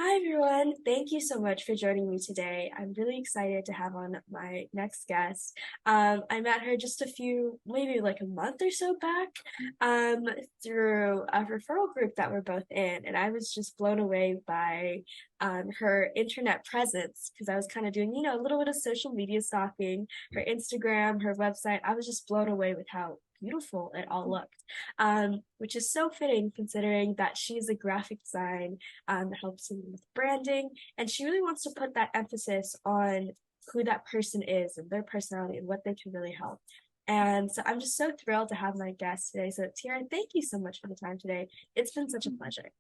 Hi everyone. Thank you so much for joining me today. I'm really excited to have on my next guest. I met her just maybe like a month or so back, through a referral group that we're both in, and I was just blown away by her internet presence because I was kind of doing, a little bit of social media stalking, her Instagram, her website. I was just blown away with how beautiful it all looked, which is so fitting considering that she's a graphic design that helps him with branding. And she really wants to put that emphasis on who that person is and their personality and what they can really help. And so I'm just so thrilled to have my guest today. So, Tiara, thank you so much for the time today. It's been such a pleasure.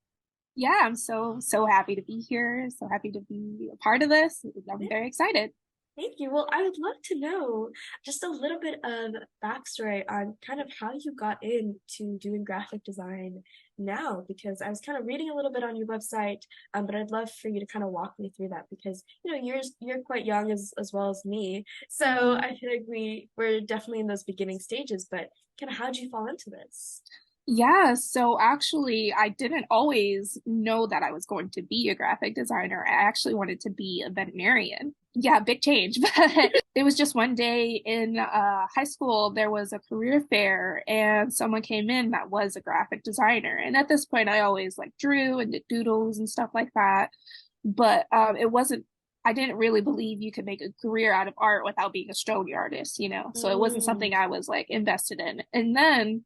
Yeah, I'm so happy to be here. So happy to be a part of this. I'm Yeah, very excited. thank you. Well, I would love to know just a little bit of backstory on kind of how you got into doing graphic design now, because I was kind of reading a little bit on your website, but I'd love for you to kind of walk me through that because you're quite young as well as me, so Mhm. I feel like we're definitely in those beginning stages. But kind of how did you fall into this? Yeah, so actually, I didn't always know that I was going to be a graphic designer. I actually wanted to be a veterinarian. Yeah, big change. But it was just one day in high school, there was a career fair, and someone came in that was a graphic designer. And at this point, I always like drew and did doodles and stuff like that. But it wasn't, I didn't really believe you could make a career out of art without being a strong artist. So it wasn't something Mm, I was like invested in. And then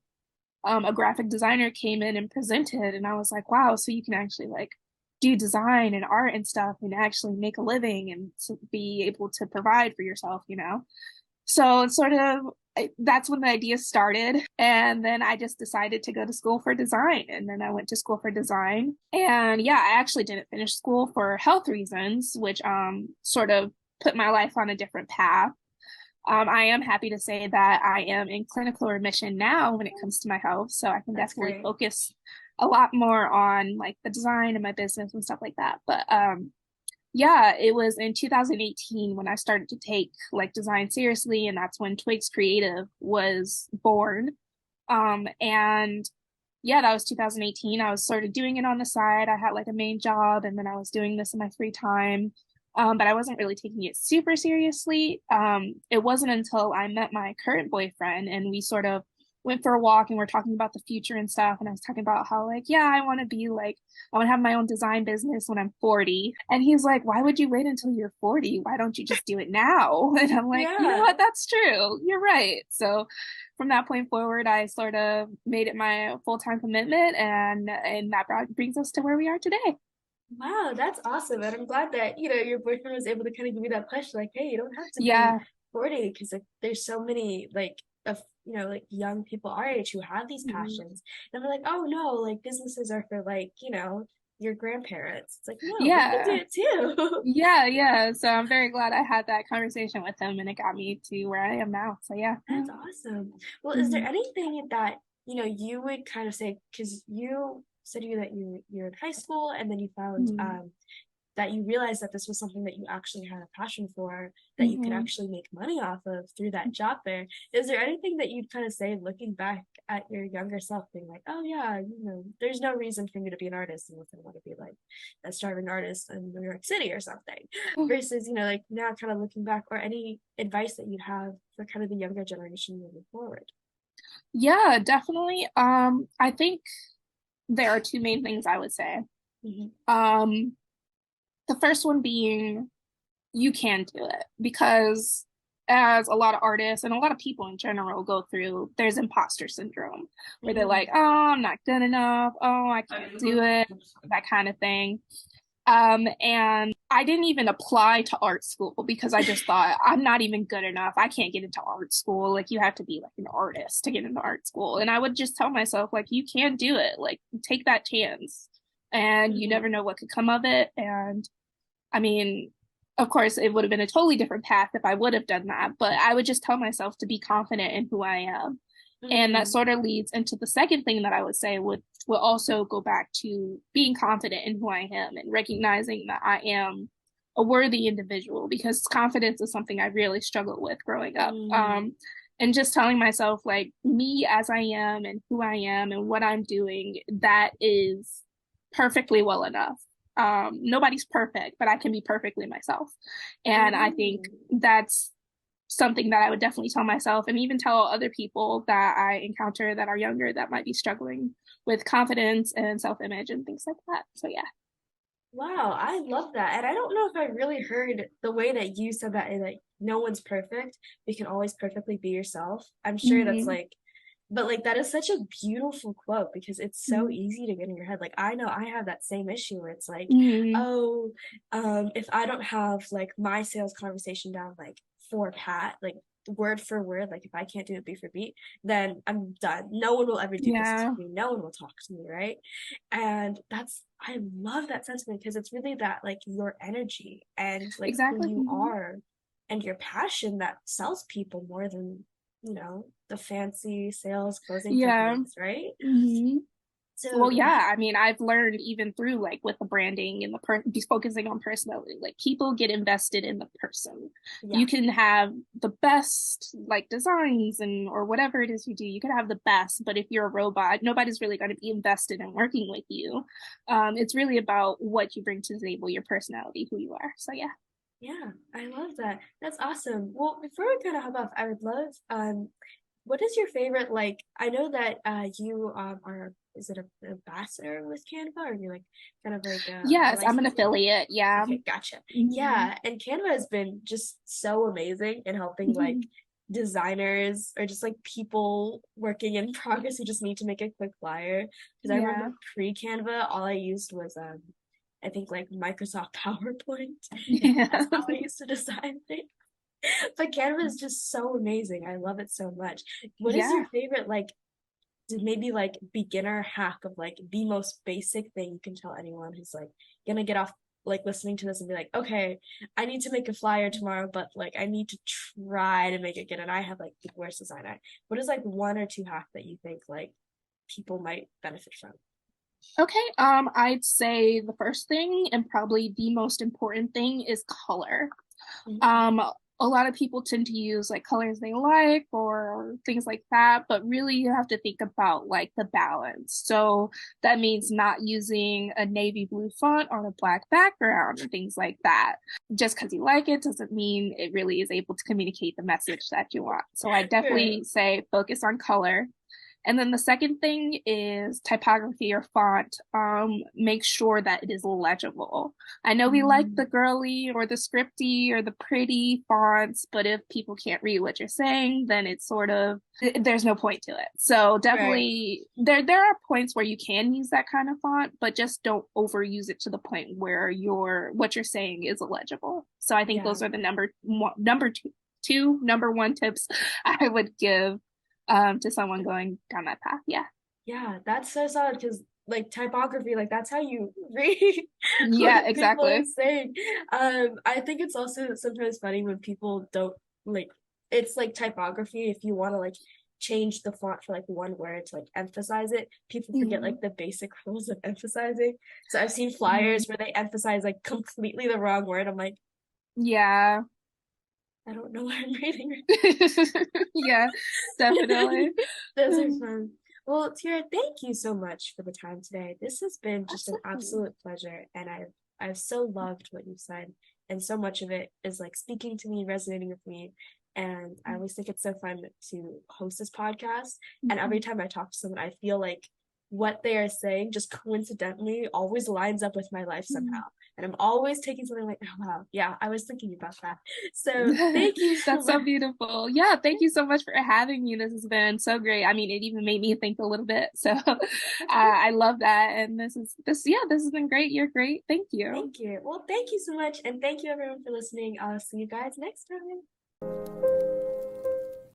a graphic designer came in and presented, and I was like, wow, so you can actually like do design and art and stuff and actually make a living and be able to provide for yourself. So it's sort of that's when the idea started. And then I just decided to go to school for design. And then I went to school for design. And yeah, I actually didn't finish school for health reasons, which sort of put my life on a different path. I am happy to say that I am in clinical remission now when it comes to my health, so I can that's definitely great. focus a lot more on like the design of my business and stuff like that. But yeah, it was in 2018 when I started to take like design seriously, and that's when Twigs Creative was born. And yeah, that was 2018. I was sort of doing it on the side. I had like a main job, and then I was doing this in my free time. But I wasn't really taking it super seriously. It wasn't until I met my current boyfriend and we sort of went for a walk and we're talking about the future and stuff. And I was talking about how, like, yeah, I want to have my own design business when I'm 40. And he's like, why would you wait until you're 40? Why don't you just do it now? And I'm like, you know Yeah. what? That's true. You're right. So from that point forward, I sort of made it my full-time commitment, and that brings us to where we are today. Wow, that's awesome. And I'm glad that, your boyfriend was able to kind of give you that push, like, hey, you don't have to be Yeah. 40, because like there's so many like young people our age who have these Mhm. passions. And we're like, oh no, like businesses are for like, your grandparents. It's like, no, we can do Yeah. it too. Yeah, yeah. So I'm very glad I had that conversation with him and it got me to where I am now. So yeah. That's awesome. Well, is there Mhm. anything that, you would kind of say, because you said that you're in high school and then you found Mhm. that you realized that this was something that you actually had a passion for, that you could Mhm. actually make money off of through that job there. Is there anything that you'd kind of say looking back at your younger self, being like, oh yeah, there's no reason for me to be an artist unless I want to be like a starving artist in New York City or something, versus, like now kind of looking back, or any advice that you'd have for kind of the younger generation moving forward? Yeah, definitely. I think there are two main things I would say. Mm-hmm. Um, the first one being you can do it because as a lot of artists and a lot of people in general go through, there's imposter syndrome where they're Mm-hmm. like, oh, I'm not good enough. Oh, I can't do it, that kind of thing. And I didn't even apply to art school because I just thought I'm not even good enough. I can't get into art school. Like you have to be like an artist to get into art school. And I would just tell myself like you can do it. Like take that chance. And you Mm-hmm. never know what could come of it. And I mean, of course, it would have been a totally different path if I would have done that, but I would just tell myself to be confident in who I am. And that Mm-hmm. sort of leads into the second thing that I would say would also go back to being confident in who I am and recognizing that I am a worthy individual because confidence is something I really struggled with growing up. Mm-hmm. And just telling myself like me as I am and who I am and what I'm doing, that is perfectly well enough. nobody's perfect, but I can be perfectly myself. And I think Mm. that's something that I would definitely tell myself and even tell other people that I encounter that are younger that might be struggling with confidence and self-image and things like that. So yeah. Wow, I love that. And I don't know if I really heard the way that you said that, like no one's perfect. You can always perfectly be yourself. I'm sure that's Mm-hmm. like, but like that is such a beautiful quote because it's so Mm-hmm. easy to get in your head. Like I know I have that same issue where it's like, Mm-hmm. oh, if I don't have like my sales conversation down like for pat, like word for word, like if I can't do it beat for beat, then I'm done. No one will ever do business Yeah, with me. No one will talk to me, right? And that's I love that sentiment because it's really that like your energy and like who exactly. you Mm-hmm. are and your passion that sells people more than the fancy sales closing Yeah. techniques, right? Mm-hmm. Well, So yeah, I mean, I've learned even through like with the branding and focusing on personality, like people get invested in the person. You yeah, can have the best like designs and or whatever it is you do, you could have the best, but if you're a robot, nobody's really going to be invested in working with you. It's really about what you bring to the table, your personality, who you are. So yeah. yeah, I love that. That's awesome. Well, before we kind of hop off, I would love what is your favorite like I know that you are is it an ambassador with Canva or you're like kind of like a Yes, I'm an licensing? affiliate. Yeah. Okay, gotcha. Mhm. Yeah, and Canva has been just so amazing in helping like designers or just like people working in progress who just need to make a quick flyer. Because I Yeah. remember pre-Canva, all I used was I think like Microsoft PowerPoint, and Yeah. that's how I used to design things. But Canva is just so amazing. I love it so much. What is Yeah. your favorite like maybe like beginner hack of like the most basic thing you can tell anyone who's like gonna get off like listening to this and be like, okay, I need to make a flyer tomorrow, but like I need to try to make it good and I have like the worst designer. What is like one or two hack that you think like people might benefit from? Okay, I'd say the first thing and probably the most important thing is color. Mm-hmm. Um, a lot of people tend to use like colors they like or things like that, but really you have to think about like the balance. So that means not using a navy blue font on a black background and things like that. Just because you like it doesn't mean it really is able to communicate the message that you want. So I Right. definitely say focus on color. And then the second thing is typography or font. Make sure that it is legible. I know we like the Mm, girly or the scripty or the pretty fonts, but if people can't read what you're saying, then it's sort of there's no point to it. So right. definitely there are points where you can use that kind of font, but just don't overuse it to the point where what you're saying is illegible. So I think Yeah. those are the number one tips I would give to someone going down that path. Yeah. Yeah, that's so solid because like typography, like that's how you read Yeah, what people are exactly. saying. I think it's also sometimes funny when people don't like it's like typography. If you want to like change the font for like one word to like emphasize it, people forget Mm-hmm. like the basic rules of emphasizing. So I've seen Mm-hmm. flyers where they emphasize like completely the wrong word. I'm like, Yeah. I don't know what I'm reading. Yeah, definitely. Those are fun. Well, Tiara, thank you so much for the time today. This has been just an Absolutely. absolute pleasure, and I've so loved what you've said, and so much of it is like speaking to me, resonating with me. And I always think it's so fun to host this podcast. And every Mhm. time I talk to someone, I feel like what they are saying just coincidentally always lines up with my life somehow. And I'm always taking something like, oh wow, yeah, I was thinking about that. So thank you so That's so much. beautiful. Yeah, thank you so much for having me. This has been so great. I mean, it even made me think a little bit. So That's great. I love that. And yeah, this has been great. You're great. Thank you. Thank you. Well, thank you so much. And thank you everyone for listening. I'll see you guys next time.